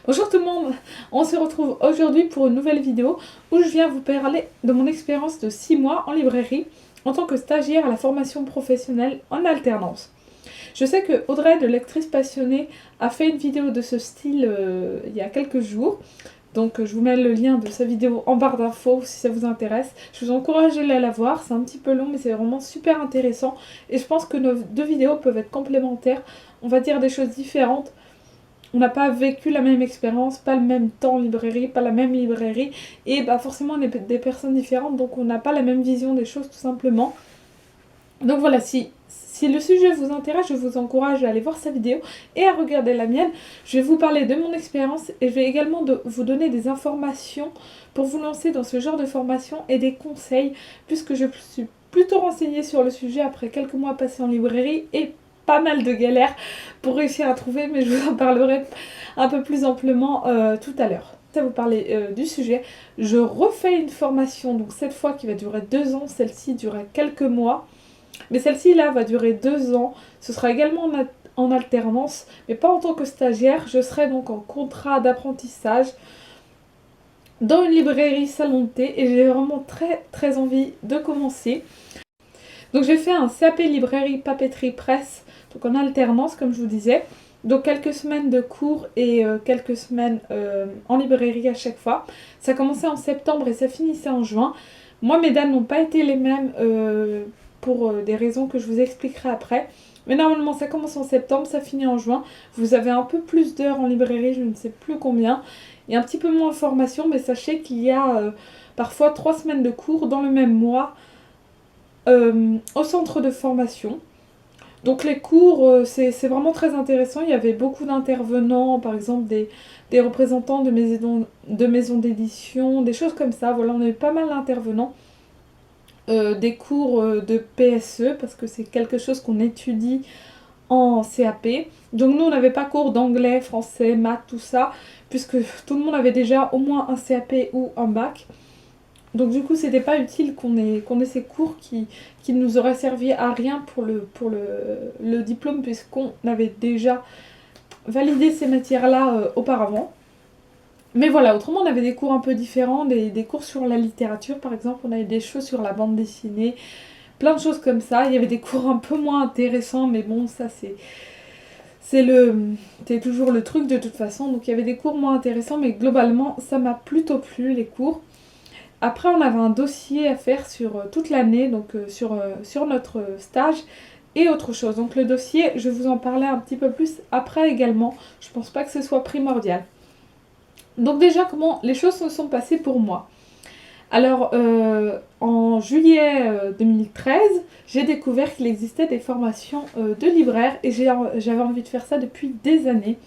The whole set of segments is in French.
Bonjour tout le monde, on se retrouve aujourd'hui pour une nouvelle vidéo où je viens vous parler de mon expérience de 6 mois en librairie en tant que stagiaire à la formation professionnelle en alternance. Je sais que Audrey de Lectrice Passionnée a fait une vidéo de ce style il y a quelques jours, donc je vous mets le lien de sa vidéo en barre d'infos si ça vous intéresse. Je vous encourage à aller la voir, c'est un petit peu long mais c'est vraiment super intéressant et je pense que nos deux vidéos peuvent être complémentaires, on va dire des choses différentes. On n'a pas vécu la même expérience, pas le même temps en librairie, pas la même librairie, et bah forcément on est des personnes différentes, donc on n'a pas la même vision des choses tout simplement. Donc voilà, si le sujet vous intéresse, je vous encourage à aller voir sa vidéo et à regarder la mienne. Je vais vous parler de mon expérience et je vais également vous donner des informations pour vous lancer dans ce genre de formation et des conseils, puisque je suis plutôt renseignée sur le sujet après quelques mois passés en librairie et pas mal de galères pour réussir à trouver, mais je vous en parlerai un peu plus amplement tout à l'heure. À vous parler du sujet, je refais une formation, donc cette fois qui va durer 2 ans, celle-ci durait quelques mois, mais celle-ci là va durer 2 ans. Ce sera également en alternance, mais pas en tant que stagiaire. Je serai donc en contrat d'apprentissage dans une librairie salon de thé et j'ai vraiment très envie de commencer. Donc j'ai fait un CAP librairie papeterie presse, donc en alternance comme je vous disais. Donc quelques semaines de cours et quelques semaines en librairie à chaque fois. Ça commençait en septembre et ça finissait en juin. Moi mes dates n'ont pas été les mêmes pour des raisons que je vous expliquerai après. Mais normalement ça commence en septembre, ça finit en juin. Vous avez un peu plus d'heures en librairie, je ne sais plus combien. Il y a un petit peu moins de formation, mais sachez qu'il y a parfois 3 semaines de cours dans le même mois au centre de formation. Donc les cours, c'est vraiment très intéressant. Il y avait beaucoup d'intervenants, par exemple des représentants de maisons d'édition, des choses comme ça. Voilà, on a eu pas mal d'intervenants. Des cours de PSE, parce que c'est quelque chose qu'on étudie en CAP. Donc nous, on n'avait pas cours d'anglais, français, maths, tout ça, puisque tout le monde avait déjà au moins un CAP ou un bac. Donc du coup, c'était pas utile qu'on ait ces cours qui nous auraient servi à rien pour le diplôme, puisqu'on avait déjà validé ces matières-là auparavant. Mais voilà, autrement, on avait des cours un peu différents, des cours sur la littérature, par exemple. On avait des choses sur la bande dessinée, plein de choses comme ça. Il y avait des cours un peu moins intéressants, mais bon, ça c'est toujours le truc de toute façon. Donc il y avait des cours moins intéressants, mais globalement, ça m'a plutôt plu, les cours. Après, on avait un dossier à faire sur toute l'année, donc sur notre stage et autre chose. Donc le dossier, je vais vous en parler un petit peu plus après également. Je pense pas que ce soit primordial. Donc déjà, comment les choses se sont passées pour moi. Alors, en juillet 2013, j'ai découvert qu'il existait des formations de libraire et j'avais envie de faire ça depuis des années.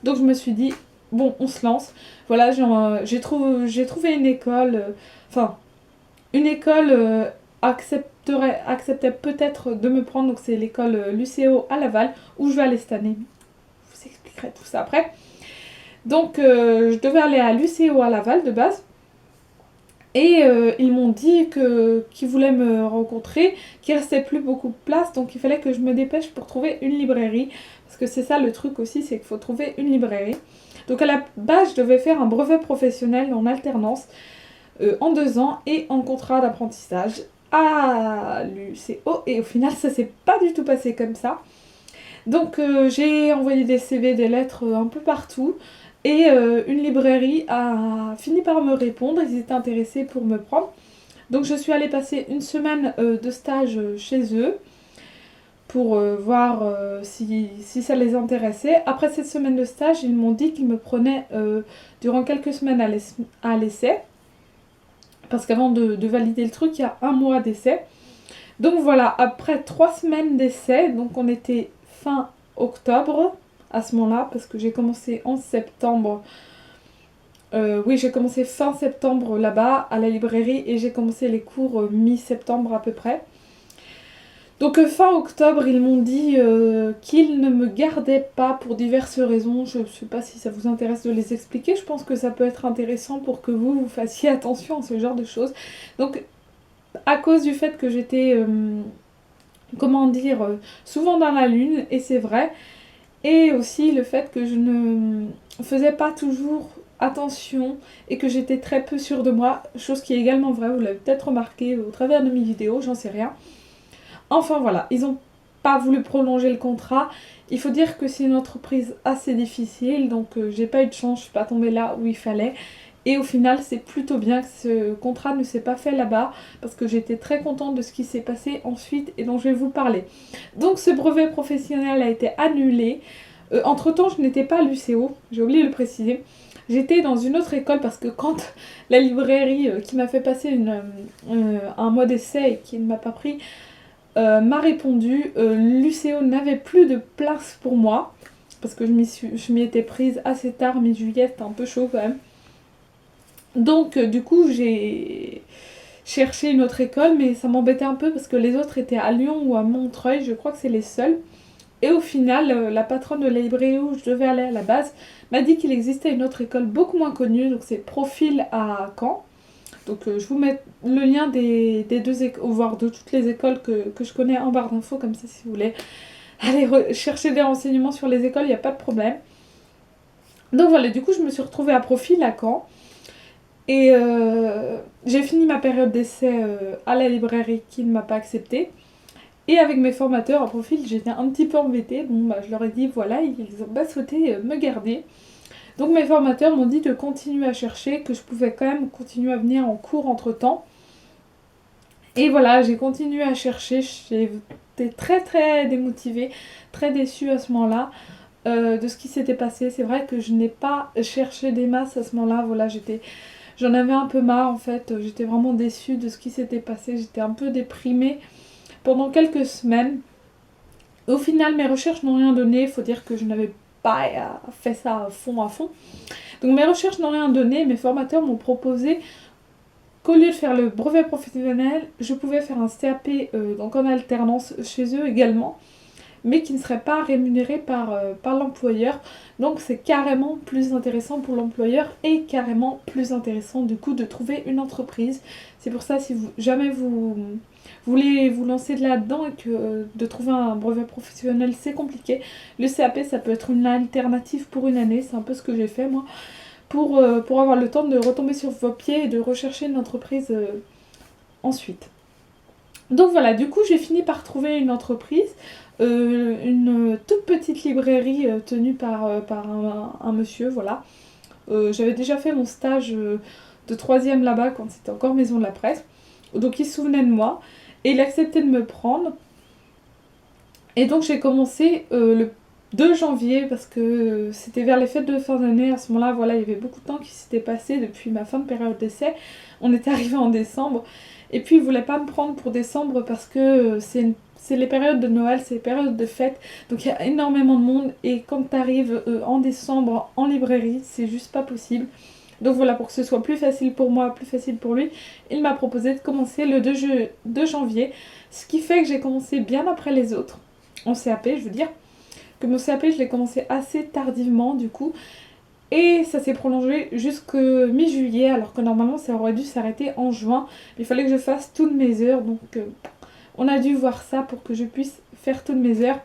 Donc je me suis dit, bon, on se lance. Voilà, j'ai trouvé une école, une école acceptait peut-être de me prendre, donc c'est l'école Lucéo à Laval, où je vais aller cette année. Je vous expliquerai tout ça après. Donc je devais aller à Lucéo à Laval de base. Et ils m'ont dit qu'ils voulaient me rencontrer, qu'il restait plus beaucoup de place, donc il fallait que je me dépêche pour trouver une librairie. Parce que c'est ça le truc aussi, c'est qu'il faut trouver une librairie. Donc à la base, je devais faire un brevet professionnel en alternance en 2 ans et en contrat d'apprentissage à l'UCO. Et au final, ça s'est pas du tout passé comme ça. Donc j'ai envoyé des CV, des lettres un peu partout. Et une librairie a fini par me répondre, ils étaient intéressés pour me prendre. Donc je suis allée passer une semaine de stage chez eux pour voir si ça les intéressait. Après cette semaine de stage, ils m'ont dit qu'ils me prenaient durant quelques semaines à l'essai. Parce qu'avant de valider le truc, il y a 1 mois d'essai. Donc voilà, après 3 semaines d'essai, donc on était fin octobre à ce moment-là, parce que j'ai commencé en septembre. Oui, j'ai commencé fin septembre là-bas à la librairie et j'ai commencé les cours mi-septembre à peu près. Donc fin octobre, ils m'ont dit qu'ils ne me gardaient pas pour diverses raisons. Je ne sais pas si ça vous intéresse de les expliquer. Je pense que ça peut être intéressant pour que vous fassiez attention à ce genre de choses. Donc à cause du fait que j'étais, comment dire, souvent dans la lune, et c'est vrai, et aussi le fait que je faisais pas toujours attention et que j'étais très peu sûre de moi, chose qui est également vraie, vous l'avez peut-être remarqué au travers de mes vidéos, j'en sais rien. Enfin voilà, ils ont pas voulu prolonger le contrat. Il faut dire que c'est une entreprise assez difficile, donc j'ai pas eu de chance, je suis pas tombée là où il fallait. Et au final, c'est plutôt bien que ce contrat ne s'est pas fait là-bas, parce que j'étais très contente de ce qui s'est passé ensuite et dont je vais vous parler. Donc ce brevet professionnel a été annulé. Entre-temps, je n'étais pas à l'UCO, j'ai oublié de le préciser. J'étais dans une autre école parce que quand la librairie qui m'a fait passer un mois d'essai et qui ne m'a pas pris m'a répondu, l'UCO n'avait plus de place pour moi, parce que je m'y étais prise assez tard, mi-juillet, c'était un peu chaud quand même. Donc du coup j'ai cherché une autre école, mais ça m'embêtait un peu parce que les autres étaient à Lyon ou à Montreuil, je crois que c'est les seuls. Et au final, la patronne de la librairie où je devais aller à la base m'a dit qu'il existait une autre école beaucoup moins connue, donc c'est Profil à Caen. Donc je vous mets le lien des deux écoles, voire de toutes les écoles que je connais en barre d'infos, comme ça si vous voulez aller chercher des renseignements sur les écoles, il n'y a pas de problème. Donc voilà, du coup je me suis retrouvée à Profil à Caen. Et j'ai fini ma période d'essai à la librairie qui ne m'a pas acceptée. Et avec mes formateurs à Profil, j'étais un petit peu embêtée. Bon, bah, je leur ai dit, voilà, ils ont pas souhaité me garder. Donc mes formateurs m'ont dit de continuer à chercher, que je pouvais quand même continuer à venir en cours entre-temps. Et voilà, j'ai continué à chercher. J'étais très très démotivée, très déçue à ce moment-là de ce qui s'était passé. C'est vrai que je n'ai pas cherché des masses à ce moment-là. Voilà, j'en avais un peu marre en fait. J'étais vraiment déçue de ce qui s'était passé. J'étais un peu déprimée pendant quelques semaines. Au final, mes recherches n'ont rien donné. Il faut dire que je n'avais pas fait ça à fond à fond. Donc mes recherches n'ont rien donné. Mes formateurs m'ont proposé qu'au lieu de faire le brevet professionnel, je pouvais faire un CAP donc en alternance chez eux également, mais qui ne serait pas rémunéré par l'employeur. Donc c'est carrément plus intéressant pour l'employeur et carrément plus intéressant du coup de trouver une entreprise. C'est pour ça, si jamais vous voulez vous lancer là-dedans et que de trouver un brevet professionnel c'est compliqué, le CAP ça peut être une alternative pour une année, c'est un peu ce que j'ai fait moi, pour avoir le temps de retomber sur vos pieds et de rechercher une entreprise ensuite. Donc voilà, du coup j'ai fini par trouver une entreprise, une toute petite librairie tenue par un monsieur, voilà. J'avais déjà fait mon stage de 3e là-bas quand c'était encore Maison de la Presse, donc il se souvenait de moi et il acceptait de me prendre. Et donc j'ai commencé le 2 janvier parce que c'était vers les fêtes de fin d'année. À ce moment-là, voilà, il y avait beaucoup de temps qui s'était passé depuis ma fin de période d'essai. On était arrivé en décembre. Et puis, il ne voulait pas me prendre pour décembre parce que c'est les périodes de Noël, c'est les périodes de fête. Donc, il y a énormément de monde. Et quand tu arrives en décembre en librairie, c'est juste pas possible. Donc voilà, pour que ce soit plus facile pour moi, plus facile pour lui, il m'a proposé de commencer le 2 janvier. Ce qui fait que j'ai commencé bien après les autres. En CAP, je veux dire. Que mon CAP, je l'ai commencé assez tardivement, du coup. Et ça s'est prolongé jusqu'à mi-juillet, alors que normalement, ça aurait dû s'arrêter en juin. Il fallait que je fasse toutes mes heures, donc on a dû voir ça pour que je puisse faire toutes mes heures.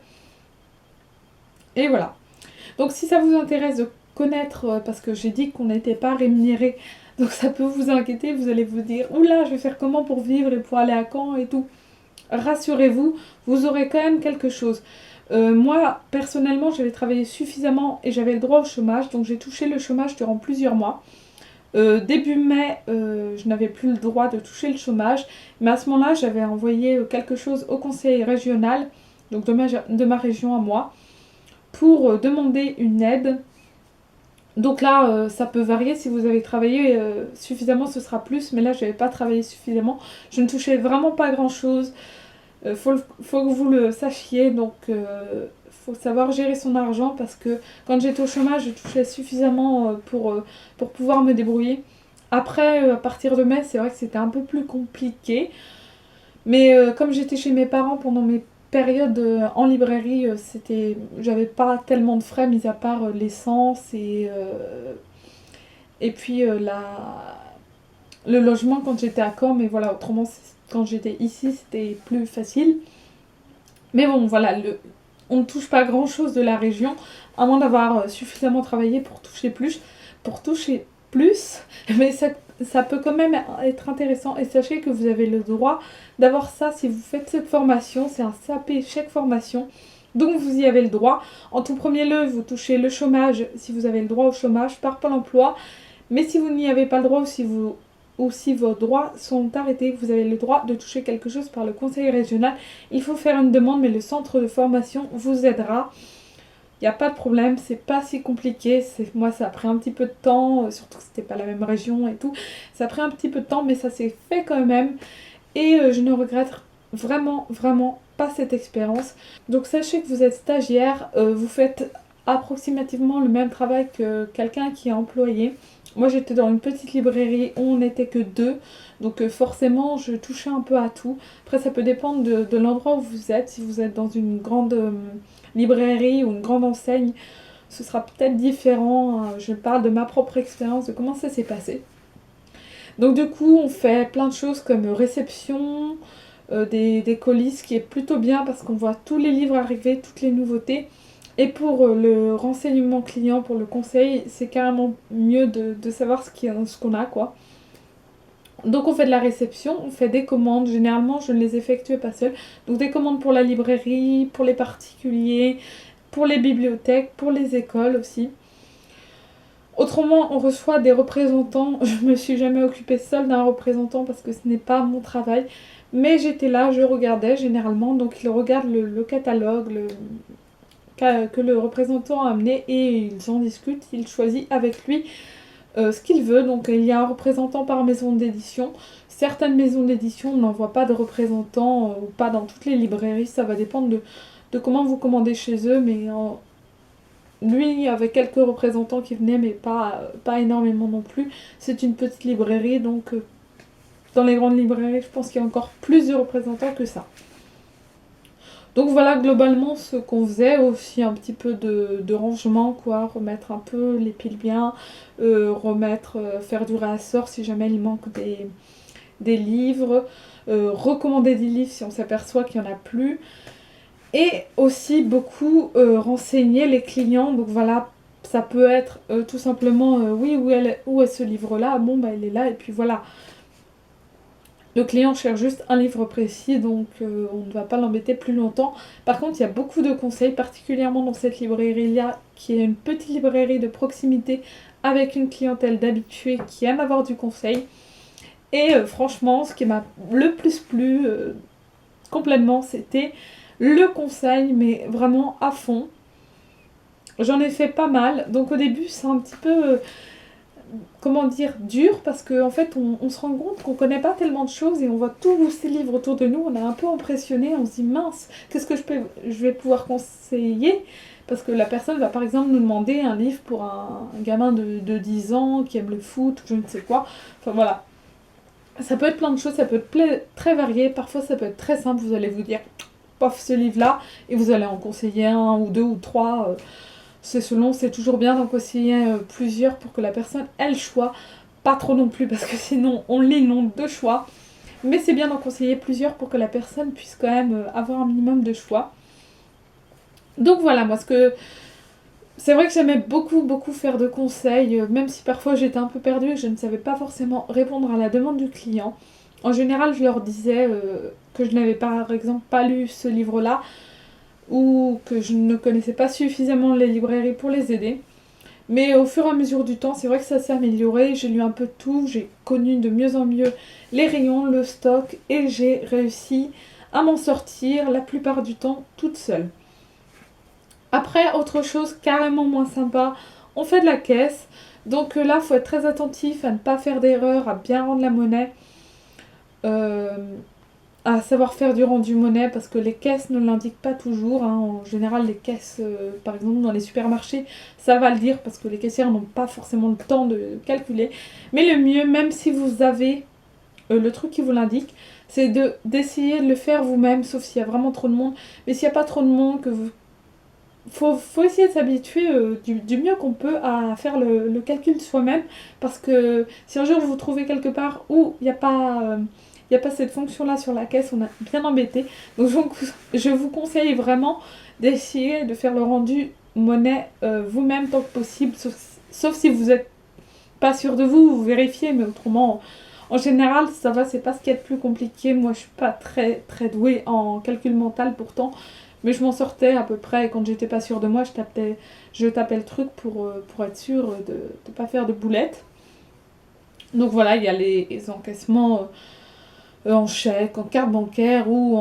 Et voilà. Donc si ça vous intéresse de connaître, parce que j'ai dit qu'on n'était pas rémunéré, donc ça peut vous inquiéter, vous allez vous dire, oula, je vais faire comment pour vivre et pour aller à Caen et tout. Rassurez-vous, vous aurez quand même quelque chose. Moi, personnellement, j'avais travaillé suffisamment et j'avais le droit au chômage, donc j'ai touché le chômage durant plusieurs mois. Début mai, je n'avais plus le droit de toucher le chômage, mais à ce moment-là, j'avais envoyé quelque chose au conseil régional, donc de ma région à moi, pour demander une aide. Donc là, ça peut varier, si vous avez travaillé suffisamment, ce sera plus, mais là, je n'avais pas travaillé suffisamment. Je ne touchais vraiment pas grand-chose. Faut que vous le sachiez, donc faut savoir gérer son argent parce que quand j'étais au chômage, je touchais suffisamment pour pouvoir me débrouiller. Après, à partir de mai, c'est vrai que c'était un peu plus compliqué. Mais comme j'étais chez mes parents pendant mes périodes en librairie, j'avais pas tellement de frais, mis à part l'essence et puis le logement quand j'étais à Caen. Mais voilà, autrement, quand j'étais ici, c'était plus facile. Mais bon, voilà, on ne touche pas grand-chose de la région, à moins d'avoir suffisamment travaillé pour toucher plus, mais ça peut quand même être intéressant. Et sachez que vous avez le droit d'avoir ça si vous faites cette formation, c'est un SAP chèque formation. Donc vous y avez le droit. En tout premier lieu, vous touchez le chômage si vous avez le droit au chômage par Pôle emploi. Mais si vous n'y avez pas le droit ou si vos droits sont arrêtés, vous avez le droit de toucher quelque chose par le conseil régional. Il faut faire une demande, mais le centre de formation vous aidera. Il n'y a pas de problème, c'est pas si compliqué. Moi, ça a pris un petit peu de temps, surtout que c'était pas la même région et tout. Ça a pris un petit peu de temps, mais ça s'est fait quand même. Et je ne regrette vraiment, vraiment pas cette expérience. Donc sachez que vous êtes stagiaire, vous faites approximativement le même travail que quelqu'un qui est employé. Moi j'étais dans une petite librairie où on n'était que deux, donc forcément je touchais un peu à tout. Après ça peut dépendre de l'endroit où vous êtes. Si vous êtes dans une grande librairie ou une grande enseigne, ce sera peut-être différent. Je parle de ma propre expérience, de comment ça s'est passé. Donc du coup on fait plein de choses comme réception, des colis, ce qui est plutôt bien parce qu'on voit tous les livres arriver, toutes les nouveautés. Et pour le renseignement client, pour le conseil, c'est carrément mieux de savoir ce qu'on a, quoi. Donc on fait de la réception, on fait des commandes. Généralement, je ne les effectue pas seule. Donc des commandes pour la librairie, pour les particuliers, pour les bibliothèques, pour les écoles aussi. Autrement, on reçoit des représentants. Je me suis jamais occupée seule d'un représentant parce que ce n'est pas mon travail. Mais j'étais là, je regardais généralement. Donc ils regardent le catalogue que le représentant a amené et ils en discutent. Ils choisissent avec lui ce qu'il veut. Donc il y a un représentant par maison d'édition. Certaines maisons d'édition n'envoient pas de représentants ou pas dans toutes les librairies. Ça va dépendre de comment vous commandez chez eux. Mais lui, il y avait quelques représentants qui venaient, mais pas énormément non plus. C'est une petite librairie, donc dans les grandes librairies, je pense qu'il y a encore plus de représentants que ça. Donc voilà globalement ce qu'on faisait, aussi un petit peu de rangement, quoi, remettre un peu les piles bien, faire du réassort si jamais il manque des livres, recommander des livres si on s'aperçoit qu'il n'y en a plus. Et aussi beaucoup renseigner les clients. Donc voilà, ça peut être tout simplement oui, où est ce livre-là? Bon, bah il est là, et puis voilà. Le client cherche juste un livre précis, donc on ne va pas l'embêter plus longtemps. Par contre, il y a beaucoup de conseils, particulièrement dans cette librairie-là, qui est une petite librairie de proximité avec une clientèle d'habitués qui aime avoir du conseil. Et franchement, ce qui m'a le plus plu complètement, c'était le conseil, mais vraiment à fond. J'en ai fait pas mal, donc au début c'est un petit peu, comment dire, dur, parce qu'en fait on se rend compte qu'on connaît pas tellement de choses et on voit tous ces livres autour de nous, on est un peu impressionné, on se dit mince, qu'est-ce que je vais pouvoir conseiller? Parce que la personne va par exemple nous demander un livre pour un gamin de 10 ans qui aime le foot, ou je ne sais quoi, enfin voilà. Ça peut être plein de choses, ça peut être très varié, parfois ça peut être très simple, vous allez vous dire pof, ce livre-là, et vous allez en conseiller un ou deux ou trois. C'est selon, c'est toujours bien d'en conseiller plusieurs pour que la personne ait le choix. Pas trop non plus, parce que sinon on l'inonde de choix. Mais c'est bien d'en conseiller plusieurs pour que la personne puisse quand même avoir un minimum de choix. Donc voilà, moi c'est vrai que j'aimais beaucoup beaucoup faire de conseils, même si parfois j'étais un peu perdue et je ne savais pas forcément répondre à la demande du client. En général, je leur disais que je n'avais par exemple pas lu ce livre-là ou que je ne connaissais pas suffisamment les librairies pour les aider. Mais au fur et à mesure du temps, c'est vrai que ça s'est amélioré. J'ai lu un peu de tout, j'ai connu de mieux en mieux les rayons, le stock et j'ai réussi à m'en sortir la plupart du temps toute seule. Après, autre chose carrément moins sympa, on fait de la caisse. Donc là, il faut être très attentif à ne pas faire d'erreur, à bien rendre la monnaie. À savoir faire du rendu monnaie parce que les caisses ne l'indiquent pas toujours. En général, les caisses, par exemple dans les supermarchés, ça va le dire parce que les caissières n'ont pas forcément le temps de calculer. Mais le mieux, même si vous avez le truc qui vous l'indique, c'est d'essayer de le faire vous-même, sauf s'il y a vraiment trop de monde. Mais s'il n'y a pas trop de monde, faut essayer de s'habituer du mieux qu'on peut à faire le calcul soi-même, parce que si un jour vous vous trouvez quelque part où il n'y a pas cette fonction là sur la caisse, on a bien embêté. Donc je vous conseille vraiment d'essayer de faire le rendu monnaie vous-même tant que possible, sauf si vous êtes pas sûr de vous, vous vérifiez, mais autrement, en général, ça va, c'est pas ce qu'il y a de plus compliqué. Moi, je suis pas très très douée en calcul mental pourtant, mais je m'en sortais à peu près. Et quand j'étais pas sûre de moi, je tapais le truc pour être sûre de ne pas faire de boulettes. Donc voilà, il y a les encaissements en chèque, en carte bancaire ou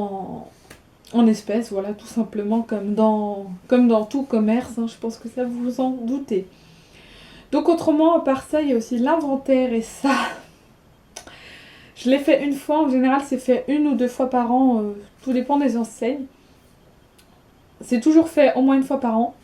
en espèces, voilà, tout simplement comme dans tout commerce, hein, je pense que ça vous en doutez. Donc autrement, à part ça, il y a aussi l'inventaire et ça, je l'ai fait une fois, en général c'est fait 1 ou 2 fois par an, tout dépend des enseignes. C'est toujours fait au moins 1 fois par an.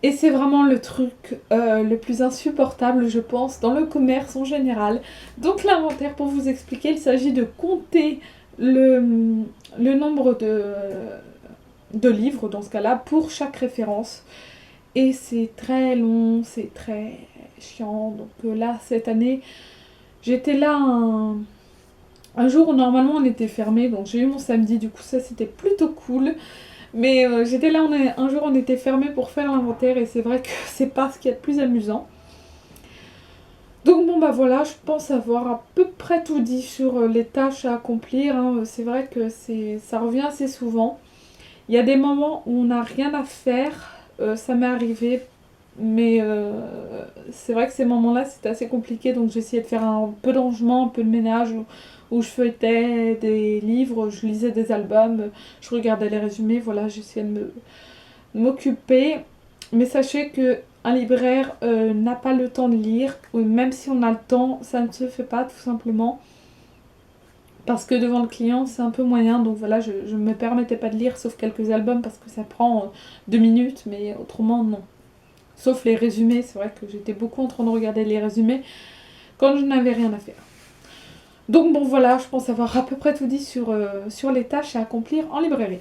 Et c'est vraiment le truc le plus insupportable, je pense, dans le commerce en général. Donc l'inventaire, pour vous expliquer, il s'agit de compter le nombre de livres, dans ce cas-là, pour chaque référence. Et c'est très long, c'est très chiant. Donc là, cette année, j'étais là un jour où normalement on était fermé. Donc j'ai eu mon samedi, du coup ça c'était plutôt cool. Mais j'étais là, un jour on était fermé pour faire l'inventaire et c'est vrai que c'est pas ce qu'il y a de plus amusant. Donc bon bah voilà, je pense avoir à peu près tout dit sur les tâches à accomplir, hein. C'est vrai que ça revient assez souvent. Il y a des moments où on n'a rien à faire, ça m'est arrivé, mais c'est vrai que ces moments-là c'était assez compliqué, donc j'essayais de faire un peu de rangement, un peu de ménage, où je feuilletais des livres, je lisais des albums, je regardais les résumés, voilà, j'essayais de m'occuper. Mais sachez que un libraire n'a pas le temps de lire, ou même si on a le temps, ça ne se fait pas tout simplement. Parce que devant le client, c'est un peu moyen, donc voilà, je ne me permettais pas de lire, sauf quelques albums, parce que ça prend 2 minutes, mais autrement, non. Sauf les résumés, c'est vrai que j'étais beaucoup en train de regarder les résumés quand je n'avais rien à faire. Donc bon voilà, je pense avoir à peu près tout dit sur les tâches à accomplir en librairie.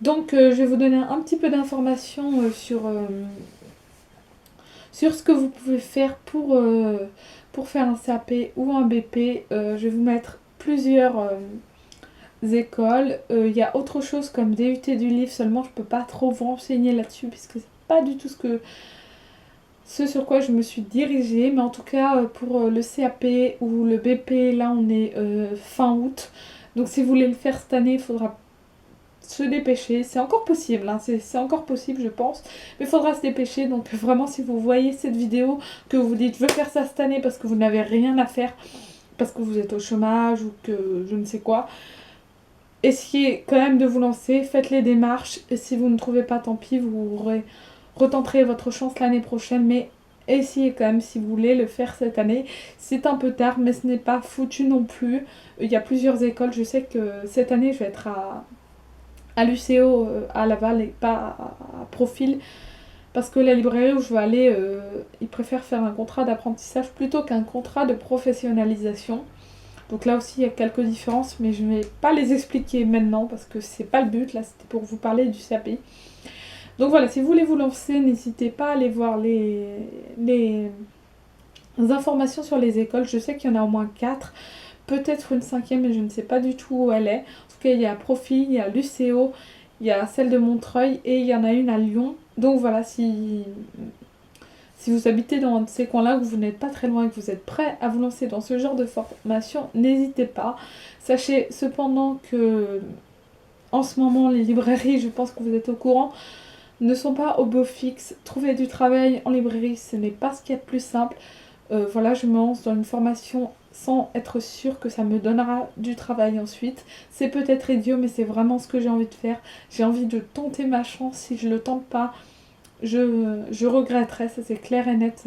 Donc je vais vous donner un petit peu d'informations sur ce que vous pouvez faire pour faire un CAP ou un BP. Je vais vous mettre plusieurs écoles. Il y a autre chose comme DUT du livre, seulement je ne peux pas trop vous renseigner là-dessus puisque c'est pas du tout ce sur quoi je me suis dirigée. Mais en tout cas pour le CAP ou le BP, là on est fin août. Donc si vous voulez le faire cette année, il faudra se dépêcher. C'est encore possible, hein, c'est encore possible je pense, mais il faudra se dépêcher. Donc vraiment, si vous voyez cette vidéo, que vous dites je veux faire ça cette année parce que vous n'avez rien à faire, parce que vous êtes au chômage ou que je ne sais quoi, essayez quand même de vous lancer, faites les démarches, et si vous ne trouvez pas, tant pis, vous retenterez votre chance l'année prochaine, mais essayez quand même si vous voulez le faire cette année. C'est un peu tard, mais ce n'est pas foutu non plus. Il y a plusieurs écoles, je sais que cette année je vais être à l'UCO à Laval et pas à Profil, parce que la librairie où je vais aller, ils préfèrent faire un contrat d'apprentissage plutôt qu'un contrat de professionnalisation. Donc là aussi il y a quelques différences, mais je ne vais pas les expliquer maintenant parce que c'est pas le but, là c'était pour vous parler du CAP. Donc voilà, si vous voulez vous lancer, n'hésitez pas à aller voir les informations sur les écoles. Je sais qu'il y en a au moins 4, peut-être une 5e, mais je ne sais pas du tout où elle est. En tout cas, il y a Profil, il y a l'UCO, il y a celle de Montreuil et il y en a une à Lyon. Donc voilà, si vous habitez dans ces coins-là, que vous n'êtes pas très loin et que vous êtes prêt à vous lancer dans ce genre de formation, n'hésitez pas. Sachez cependant que en ce moment, les librairies, je pense que vous êtes au courant, ne sont pas au beau fixe. Trouver du travail en librairie, ce n'est pas ce qu'il y a de plus simple. Voilà, je me lance dans une formation sans être sûre que ça me donnera du travail ensuite. C'est peut-être idiot, mais c'est vraiment ce que j'ai envie de faire. J'ai envie de tenter ma chance. Si je le tente pas, je regretterai, ça c'est clair et net.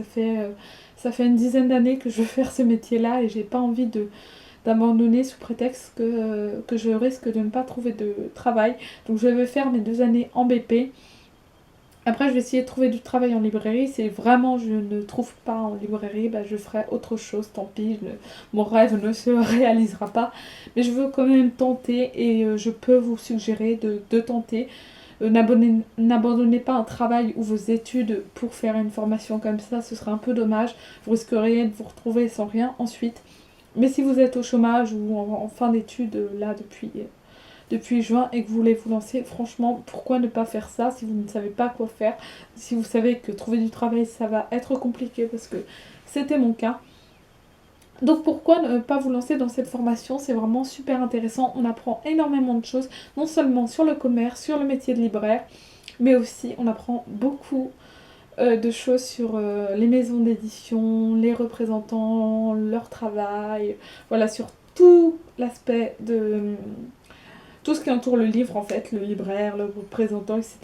Ça fait une dizaine d'années que je veux faire ce métier-là et j'ai pas envie d'abandonner sous prétexte que je risque de ne pas trouver de travail. Donc je vais faire mes 2 années en BP. Après, je vais essayer de trouver du travail en librairie. Si vraiment je ne trouve pas en librairie, bah, je ferai autre chose. Tant pis, mon rêve ne se réalisera pas. Mais je veux quand même tenter et je peux vous suggérer de tenter. N'abandonnez pas un travail ou vos études pour faire une formation comme ça. Ce serait un peu dommage. Vous risqueriez de vous retrouver sans rien ensuite. Mais si vous êtes au chômage ou en fin d'études là depuis depuis juin et que vous voulez vous lancer, franchement, pourquoi ne pas faire ça si vous ne savez pas quoi faire, si vous savez que trouver du travail, ça va être compliqué parce que c'était mon cas. Donc pourquoi ne pas vous lancer dans cette formation? C'est vraiment super intéressant, on apprend énormément de choses, non seulement sur le commerce, sur le métier de libraire, mais aussi on apprend beaucoup de choses sur les maisons d'édition, les représentants, leur travail, voilà, sur tout l'aspect de tout ce qui entoure le livre en fait, le libraire, le représentant, etc.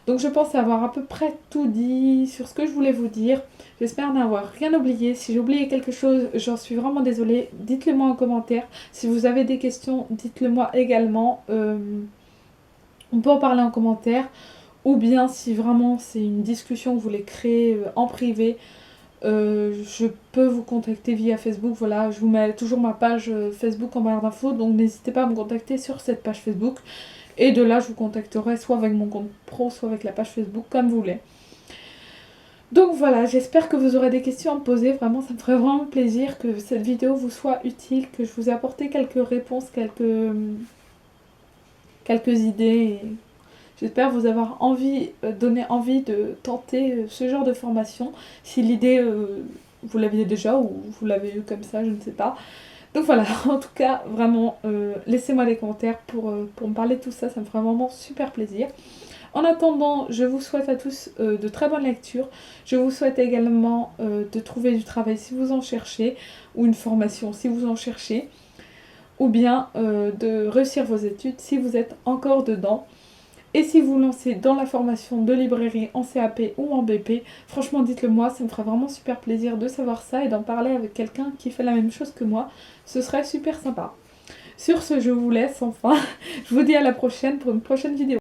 Donc je pense avoir à peu près tout dit sur ce que je voulais vous dire. J'espère n'avoir rien oublié. Si j'ai oublié quelque chose, j'en suis vraiment désolée. Dites-le moi en commentaire. Si vous avez des questions, dites-le moi également. On peut en parler en commentaire. Ou bien si vraiment c'est une discussion que vous voulez créer en privé, je peux vous contacter via Facebook. Voilà, je vous mets toujours ma page Facebook en barre d'infos. Donc n'hésitez pas à me contacter sur cette page Facebook. Et de là, je vous contacterai soit avec mon compte pro, soit avec la page Facebook, comme vous voulez. Donc voilà, j'espère que vous aurez des questions à me poser. Vraiment, ça me ferait vraiment plaisir que cette vidéo vous soit utile, que je vous ai apporté quelques réponses, quelques idées. J'espère vous avoir donné envie de tenter ce genre de formation. Si l'idée, vous l'aviez déjà ou vous l'avez eu comme ça, je ne sais pas. Donc voilà, en tout cas, vraiment, laissez-moi des commentaires pour me parler de tout ça, ça me fera vraiment super plaisir. En attendant, je vous souhaite à tous de très bonnes lectures. Je vous souhaite également de trouver du travail si vous en cherchez, ou une formation si vous en cherchez, ou bien de réussir vos études si vous êtes encore dedans. Et si vous lancez dans la formation de librairie en CAP ou en BP, franchement dites-le moi, ça me ferait vraiment super plaisir de savoir ça et d'en parler avec quelqu'un qui fait la même chose que moi. Ce serait super sympa. Sur ce, je vous laisse enfin. Je vous dis à la prochaine pour une prochaine vidéo.